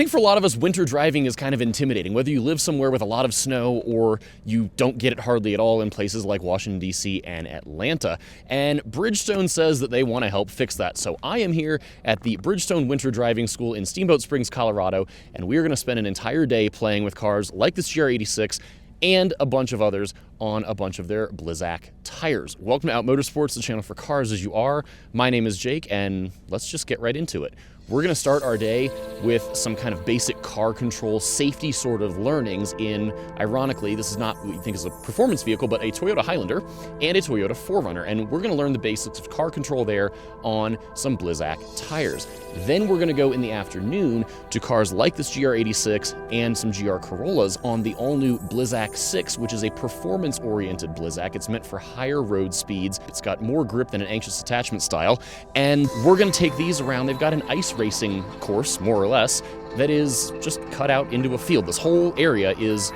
think for a lot of us, winter driving is kind of intimidating, whether you live somewhere with a lot of snow or you don't get it hardly at all in places like Washington, D.C. and Atlanta. And Bridgestone says that they want to help fix that. So I am here at the Bridgestone Winter Driving School in Steamboat Springs, Colorado, and we're going to spend an entire day playing with cars like this GR86 and a bunch of others on a bunch of their Blizzak tires. Welcome to Out Motorsports, the channel for cars as you are. My name is Jake, and let's just get right into it. We're gonna start our day with some kind of basic car control safety sort of learnings in, ironically, this is not what you think is a performance vehicle, but a Toyota Highlander and a Toyota 4Runner. And we're gonna learn the basics of car control there on some Blizzak tires. Then we're gonna go in the afternoon to cars like this GR86 and some GR Corollas on the all-new Blizzak 6, which is a performance-oriented Blizzak. It's meant for higher road speeds. It's got more grip than an anxious attachment style. And we're gonna take these around. They've got an ice racing course, more or less, that is just cut out into a field. This whole area is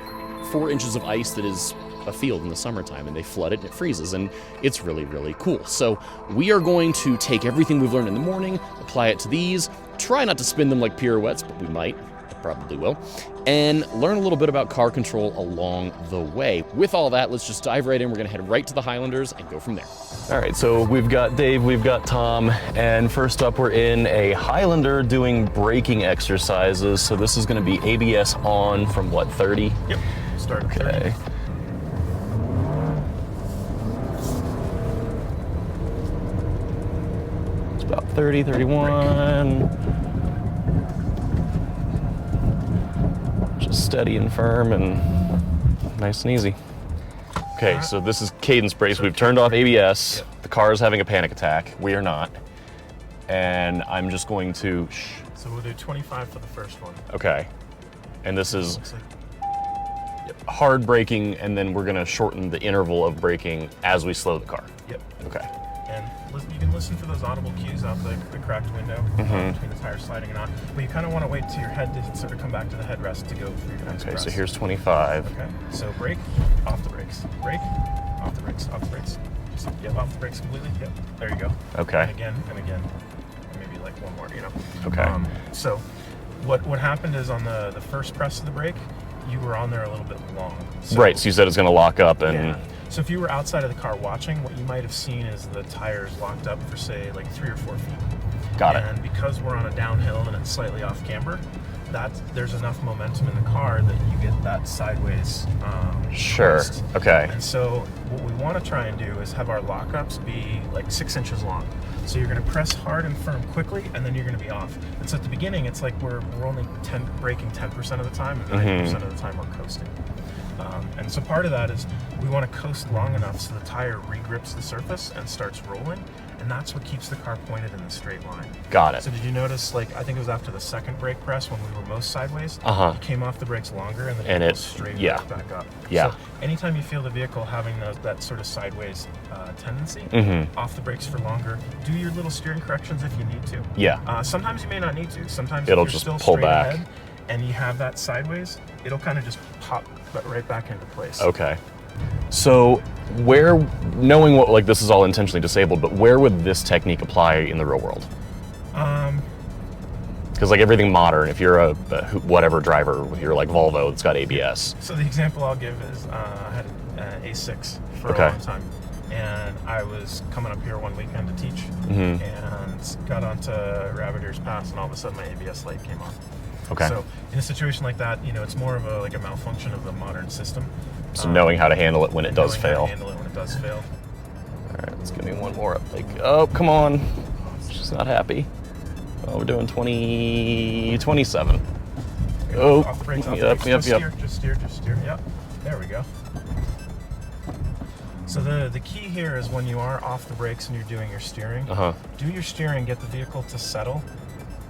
4 inches of ice that is a field in the summertime, and they flood it and it freezes, and it's really, really cool. So we are going to take everything we've learned in the morning, apply it to these, try not to spin them like pirouettes, but we might. Probably will, and learn a little bit about car control along the way. With all that, let's just dive right in. We're gonna head right to the Highlanders and go from there. All right, so we've got Dave, we've got Tom, and first up we're in a Highlander doing braking exercises. So this is gonna be ABS on from what, 30? Yep, start at 30. Okay. It's about 30, 31. Just steady and firm and nice and easy. Okay, so this is cadence brakes. We've turned off ABS. Yep. The car is having a panic attack. We are not. And I'm just going to, So we'll do 25 for the first one. okay. And this is Looks like, hard braking, and then we're gonna shorten the interval of braking as we slow the car. yep. Okay. And you can listen for those audible cues out the cracked window between the tires sliding and on. But you kind of want to wait till your head to sort of come back to the headrest to go through your next Okay, press. so here's 25. Okay, so brake, off the brakes. Brake, off the brakes, off the brakes. Just, yep, off the brakes completely. Yep, there you go. Okay. And again, and maybe like one more, you know. Okay. So what happened is on the first press of the brake, you were on there a little bit long. So, Right, so you said it's gonna lock up and... yeah. So if you were outside of the car watching, what you might have seen is the tires locked up for, say, like 3 or 4 feet. Got it. And because we're on a downhill and it's slightly off camber, there's enough momentum in the car that you get that sideways Sure, twist. okay. And so what we want to try and do is have our lockups be like 6 inches long. So you're going to press hard and firm quickly, and then you're going to be off. And so at the beginning, it's like we're only braking 10% of the time, and 90% of the time we're coasting. And so part of that is we want to coast long enough so the tire regrips the surface and starts rolling, and that's what keeps the car pointed in the straight line. Got it. So did you notice, like, I think it was after the second brake press when we were most sideways, you came off the brakes longer and then it straight back up. Yeah. So anytime you feel the vehicle having that sort of sideways tendency, off the brakes for longer, do your little steering corrections if you need to. Yeah. Sometimes you may not need to. Sometimes It'll if you're just still pull straight back. ahead and you have that sideways, it'll kind of just pop right back into place. Okay. So knowing what, like, this is all intentionally disabled, but where would this technique apply in the real world? Because like everything modern, if you're a whatever driver with your like Volvo that's got ABS. So the example I'll give is I had an A6 for a long time, and I was coming up here one weekend to teach, and got onto Rabbit Ears Pass, and all of a sudden my ABS light came on. Okay. So in a situation like that, you know, it's more of a malfunction of the modern system. So knowing how to handle it when it does Knowing fail. how to handle it when it does fail. All right, let's give me one more up. Like, oh, come on. She's not happy. Oh, we're doing 27. Oh, Off the brakes, yep. Just steer. Yep, there we go. So the key here is when you are off the brakes and you're doing your steering, do your steering, get the vehicle to settle,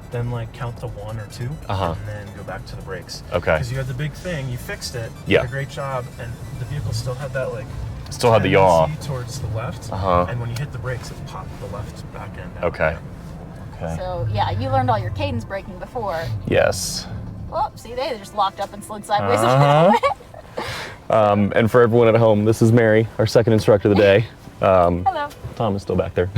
then like count to 1 or 2, and then go back to the brakes. Okay. Because you had the big thing, you fixed it, you did a great job, and the vehicle still had that like still had the yaw towards the left, and when you hit the brakes, it popped the left back end out. Okay. Okay. So yeah, you learned all your cadence braking before. Yes. Oh, see, they just locked up and slid sideways. And for everyone at home, this is Mary, our second instructor of the day. Hello. Tom is still back there.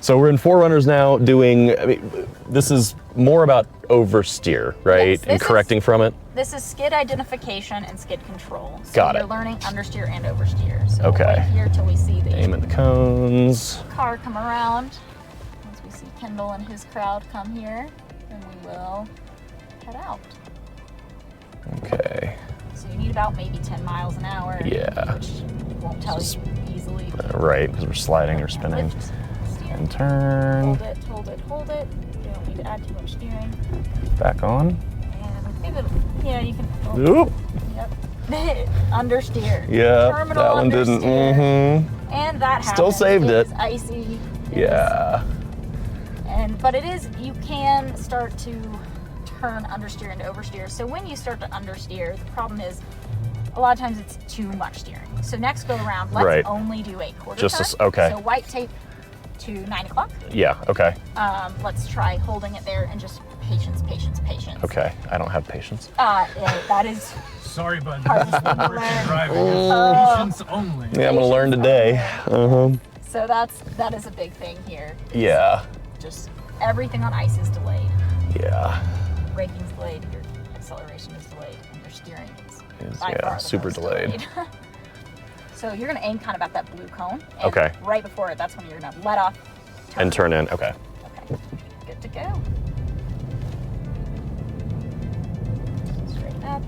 So we're in 4Runners now doing, I mean, this is more about oversteer, right? Yes, and correcting from it. This is skid identification and skid control. So Got you're it. learning understeer and oversteer. So Okay. we'll wait here till we see the Aim at the cones. car come around. Once we see Kendall and his crowd come here, then we will head out. Okay. So you need about maybe 10 miles an hour. Yeah. Which won't tell you easily. Right, because we're sliding or spinning. Lift, steer. And turn. Hold it, hold it, hold it. You don't need to add too much steering. Back on. And I think that, yeah, you can. Oop. Yep. Understeer. Yeah, Terminal that one didn't. understeer. And that Still happens. saved it. It's icy. Yeah. But it is, you can start to turn understeer into oversteer. So when you start to understeer, the problem is a lot of times it's too much steering. So next go around, let's Right. only do a quarter Just turn. okay. So white tape to 9 o'clock. Yeah, okay. Let's try holding it there and just patience, patience, patience. Okay, I don't have patience. Yeah, that is Sorry, bud. hard to Working learn. driving. Patience only. Yeah, I'm gonna learn today. So that is a big thing here. Yeah, Just everything on ice is delayed. yeah. Braking's delayed, your acceleration is delayed, and your steering is by yeah, far the super most delayed. So you're gonna aim kind of at that blue cone. And Okay. right before it, that's when you're gonna let off. And turn in, okay. Okay. Good to go. Straighten up.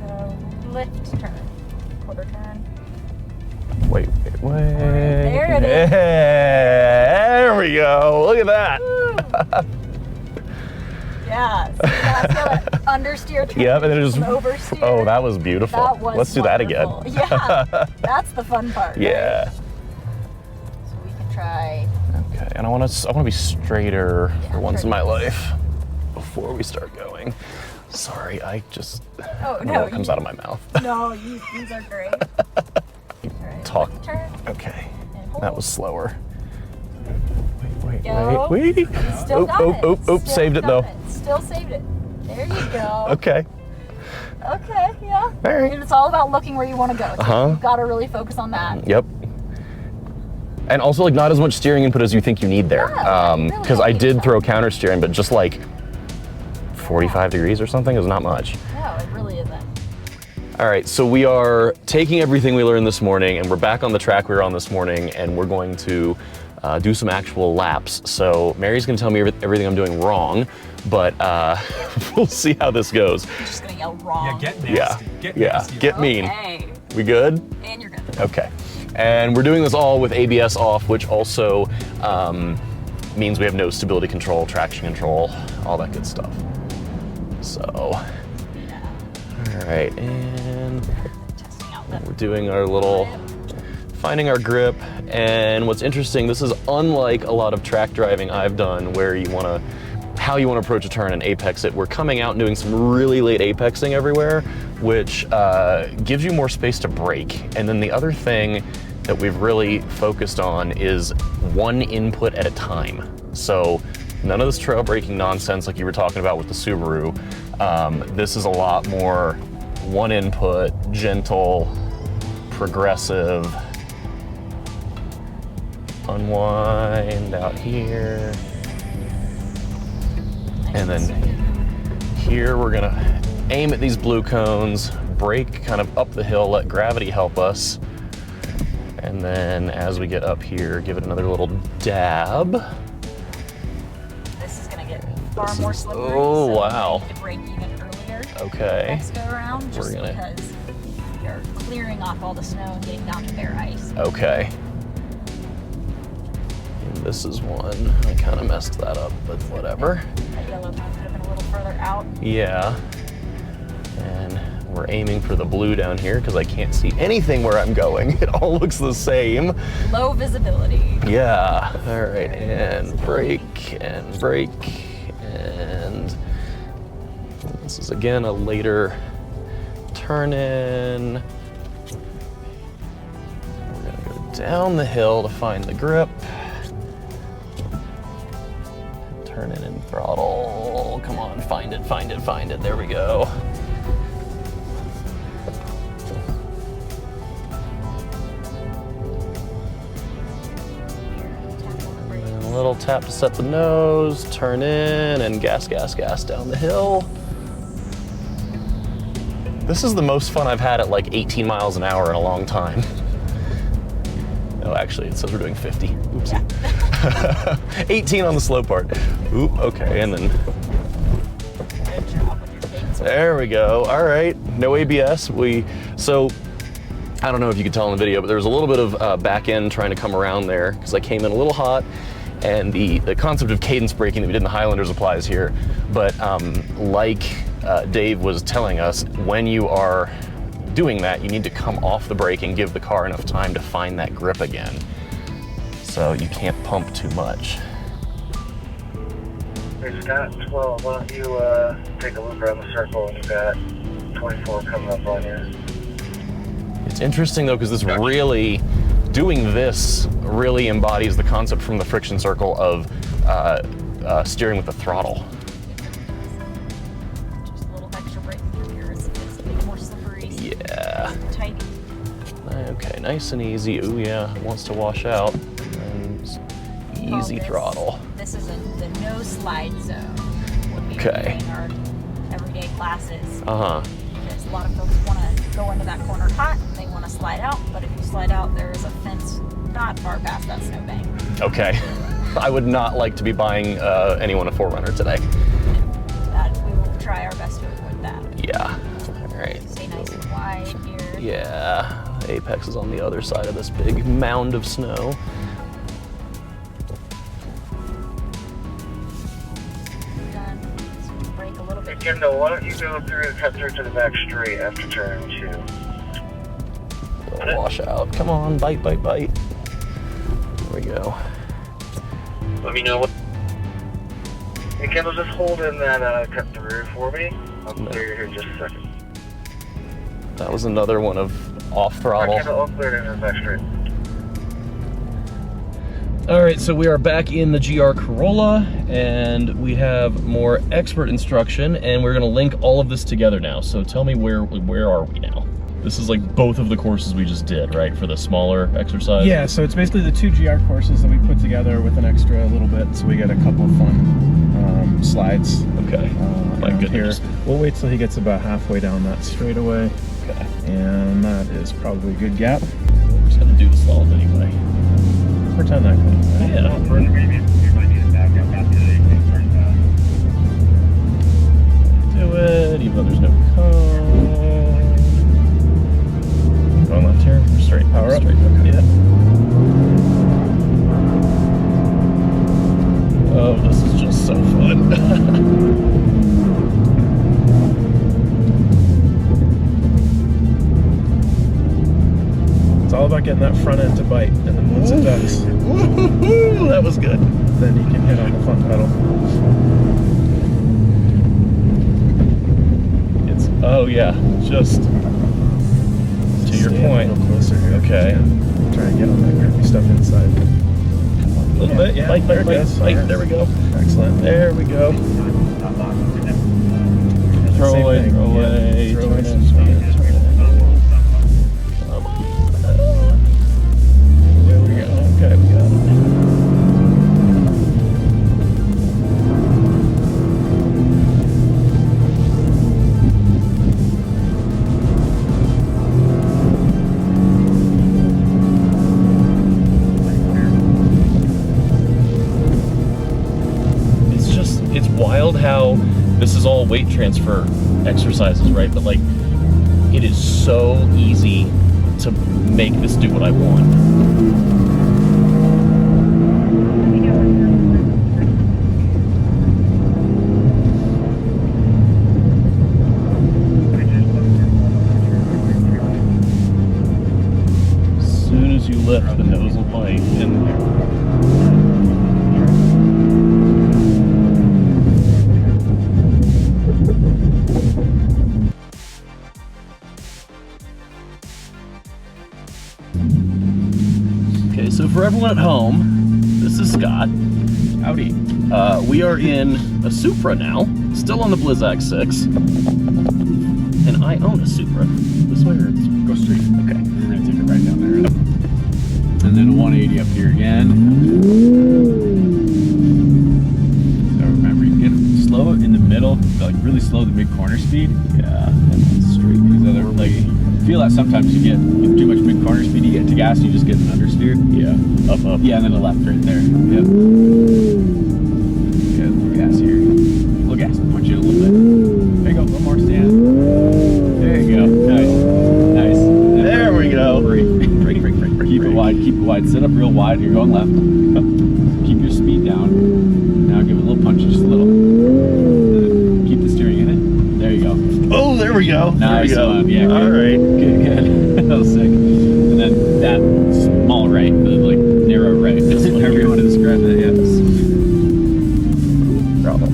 Go. Lift, turn. Quarter turn. Wait. There it is. There we go. Look at that. Yeah. So that's how that understeer turn. Yep, and then it just. from oversteer. Oh, that was beautiful. That was Let's do that again. wonderful. Yeah, that's the fun part. right? Yeah. So we can try. Okay, and I want to be straighter Yeah, for once in my straight. life before we start going. Sorry, I just. Oh I don't know no! what comes out of my mouth. No, these are great. All right, Talk. left turn. Okay, And hold. that was slower. Go. Wait. You still got it. Oop, Still saved it got though. it. Still saved it. There you go. Okay. Okay, yeah. All right. And it's all about looking where you want to go. So Uh-huh. you've got to really focus on that. Yep. And also, like, not as much steering input as you think you need there. Yeah, you really Because don't I need did that. throw counter steering, but just like 45 degrees or something is not much. No, it really isn't. All right, so we are taking everything we learned this morning and we're back on the track we were on this morning and we're going to do some actual laps. So Mary's gonna tell me everything I'm doing wrong, but we'll see how this goes. I'm just going to yell wrong. Yeah, get nasty. Yeah, Get yeah, nasty. get mean. Okay. We good? And you're good. Okay. And we're doing this all with ABS off, which also means we have no stability control, traction control, all that good stuff. So, all right, and Testing out that. we're doing our little, finding our grip. And what's interesting, this is unlike a lot of track driving I've done where you wanna, how you wanna approach a turn and apex it. We're coming out and doing some really late apexing everywhere, which gives you more space to brake. And then the other thing that we've really focused on is one input at a time. So none of this trail braking nonsense like you were talking about with the Subaru. This is a lot more one input, gentle, progressive. Unwind out here. And then here we're gonna aim at these blue cones, brake kind of up the hill, let gravity help us. And then as we get up here, give it another little dab. This is going to get far more slippery. Oh, so wow. we need to brake even earlier. Okay. Next go around, just We're gonna- because we are clearing off all the snow and getting down to bare ice. Okay. And this is one. I kind of messed that up, but whatever. That yellow line could have been a little further out. Yeah. And we're aiming for the blue down here because I can't see anything where I'm going. It all looks the same. Low visibility. Yeah. All right. And brake and brake. And this is again a later turn in. We're going to go down the hill to find the grip. Turn in and throttle. Come on, find it, find it, find it. There we go. Little tap to set the nose, turn in, and gas, gas, gas down the hill. This is the most fun I've had at like 18 miles an hour in a long time. Oh, actually, it says we're doing 50. Oopsie. Yeah. 18 on the slow part. Oop, okay, and then. Good job with your cadence. There we go. All right, no ABS. So I don't know if you could tell in the video, but there was a little bit of back end trying to come around there because I came in a little hot, and the concept of cadence braking that we did in the Highlanders applies here. But like Dave was telling us, when you are doing that, you need to come off the brake and give the car enough time to find that grip again. So you can't pump too much. Hey Scott, 12, why don't you take a loop around the circle and you've got 24 coming up on you. It's interesting though, because doing this really embodies the concept from the friction circle of steering with the throttle. Just a little extra brake through here is a bit more slippery. Yeah. Tight. Okay, nice and easy. Ooh yeah, it wants to wash out. And easy throttle. This is the no slide zone when we Okay. are doing our everyday classes. Uh-huh. Because a lot of folks want to go into that corner hot, they want to slide out, but if you slide out, there's a fence not far past that snowbank. Okay. I would not like to be buying anyone a 4Runner today. That we will try our best to avoid that. Yeah. All right. Stay nice and wide here. Yeah. Apex is on the other side of this big mound of snow. Done. So brake a little Hey bit. Kendall, why don't you go through and cut through to the back straight after turn 2? Wash out. Come on, bite, bite, bite. There we go. Let me know what. Hey Kendall, just hold in that cut through for me. I'll clear you here in just a second. That was another one of off throttle. Kendall, I'll clear it in the back straight. All right, so we are back in the GR Corolla, and we have more expert instruction, and we're gonna link all of this together now. So tell me, where are we now? This is like both of the courses we just did, right? For the smaller exercise? Yeah, so it's basically the 2 GR courses that we put together with an extra little bit, so we get a couple of fun slides. Okay. My around goodness. Here. We'll wait till he gets about halfway down that straightaway, Okay. and that is probably a good gap. We're just gonna do the solid anyway. Pretend that could. Right? Yeah. Do it, even though there's no cone. Going left here, or straight? Power up. Straight, okay. Yeah. Oh, this is just so fun. It's all about getting that front end to bite, and then once it does, Woo-hoo-hoo, that was good. then you can hit on the front pedal. Oh yeah, just to your Stand point. a little closer here. Okay. Yeah. Try and get on that grippy stuff inside. A little bit, Yeah, bite, there bite, it bite, goes. bite. Yeah. There we go. Excellent. There we go. Throw Same away, thing. throw Yeah. away. Throw turn away in, some turn in, speed. turn in. Come on. There we go. Okay, we got it. It's wild how this is all weight transfer exercises, right? But like, it is so easy to make this do what I want. As soon as you lift, the nose will bite. And okay, so for everyone at home, this is Scott. Howdy. We are in a Supra now, still on the Blizzak 6. And I own a Supra. This way or Go straight. okay. We're gonna take it right down there. And then a 180 up here again. middle, like really slow the mid-corner speed. Yeah, and straight. These other, like, feel that sometimes you get too much mid-corner speed, you get to gas, you just get an understeer. Yeah, up. Yeah, and then a left right there. Yep. Yeah, a little gas here. A little gas, punch it a little bit. There you go, one more stand. There you go, nice. Nice. There we go. Brake. Keep it wide, set up real wide, you're going left. Keep your speed down. Now give it a little punch, just a little. Keep the steering in it. There you go. Oh, there we go. Nice one. Yeah. Good. All right. Good. That was sick. And then that small right, the like narrow right. However you want to describe that. Yes. Throttle.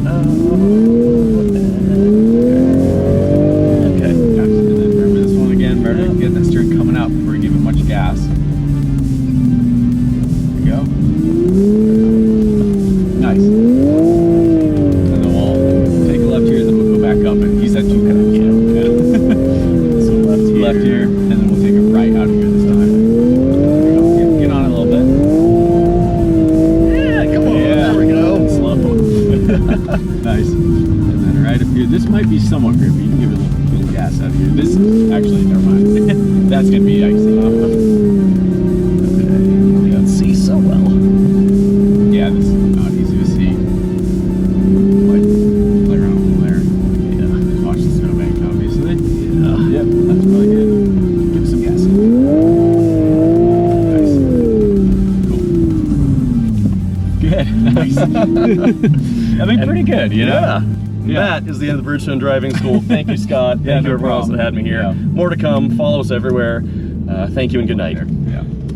Okay. And then remember this one again. Remember to get that steering coming out before you give it much gas. There you go. Nice. And then we'll take a left here, then we'll go back up, and he said two kind of, yeah. So left here, and then we'll take a right out of here this time. There you go. Get on it a little bit. Yeah, come on. Yeah. There we go. Slow. Nice. And then right up here, this might be somewhat grippy. You can give it a little gas out of here. This is actually, never mind. That's gonna be icy. Okay. We don't see so well. Yeah, this is not easy to see. Like, play around over there. Yeah. Just watch the snowbank, obviously. Yeah. Yep, that's really good. Give it some gas. Nice. Cool. Good. Nice. I mean, pretty good, you know? Yeah. That is the end of the Bridgestone Driving School. Thank you, Scott. Yeah, Thank you, no everyone else that problem. had me here. Yeah. More to come. Follow us everywhere. Thank you and good night.